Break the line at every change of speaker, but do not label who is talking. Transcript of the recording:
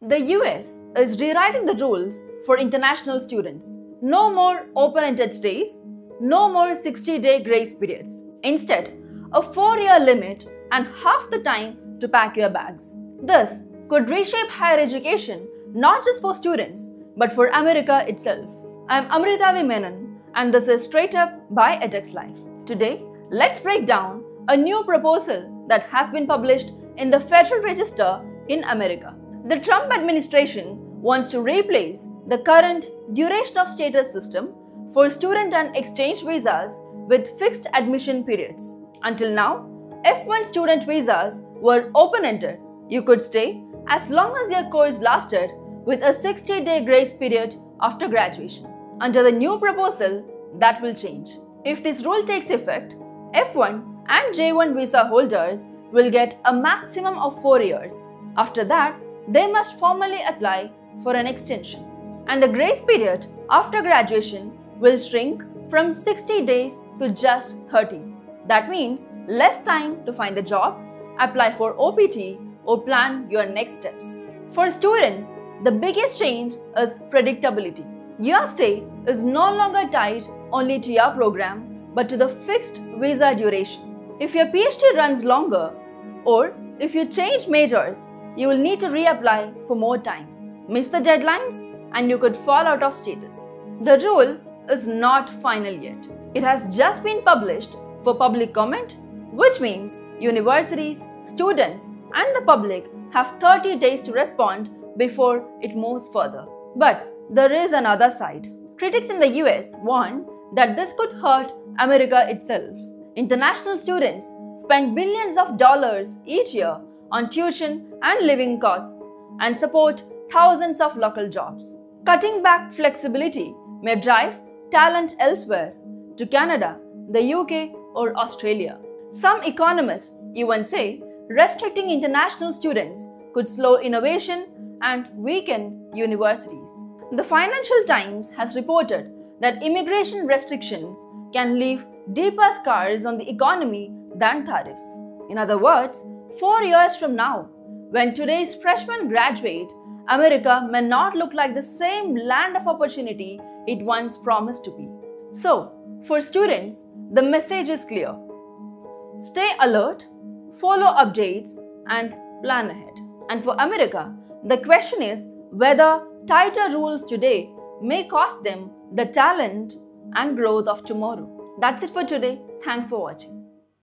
The US is rewriting the rules for international students. No more open-ended stays, no more 60-day grace periods. Instead, a 4-year limit and half the time to pack your bags. This could reshape higher education not just for students, but for America itself. I'm Amrita V. Menon, and this is Straight Up by edX Life. Today, let's break down a new proposal that has been published in the Federal Register in America. The Trump administration wants to replace the current duration of status system for student and exchange visas with fixed admission periods. Until now, F1 student visas were open-ended. You could stay as long as your course lasted with a 60-day grace period after graduation. Under the new proposal, that will change. If this rule takes effect, F1 and J1 visa holders will get a maximum of 4 years. After that, they must formally apply for an extension. And the grace period after graduation will shrink from 60 days to just 30. That means less time to find a job, apply for OPT, or plan your next steps. For students, the biggest change is predictability. Your stay is no longer tied only to your program, but to the fixed visa duration. If your PhD runs longer, or if you change majors, you will need to reapply for more time. Miss the deadlines, and you could fall out of status. The rule is not final yet. It has just been published for public comment, which means universities, students, and the public have 30 days to respond before it moves further. But there is another side. Critics in the US warn that this could hurt America itself. International students spend billions of dollars each year on tuition and living costs and support thousands of local jobs. Cutting back flexibility may drive talent elsewhere, to Canada, the UK, or Australia. Some economists even say restricting international students could slow innovation and weaken universities. The Financial Times has reported that immigration restrictions can leave deeper scars on the economy than tariffs. In other words, 4 years from now, when today's freshmen graduate, America may not look like the same land of opportunity it once promised to be. So, for students, the message is clear. Stay alert, follow updates, and plan ahead. And for America, the question is whether tighter rules today may cost them the talent and growth of tomorrow. That's it for today. Thanks for watching.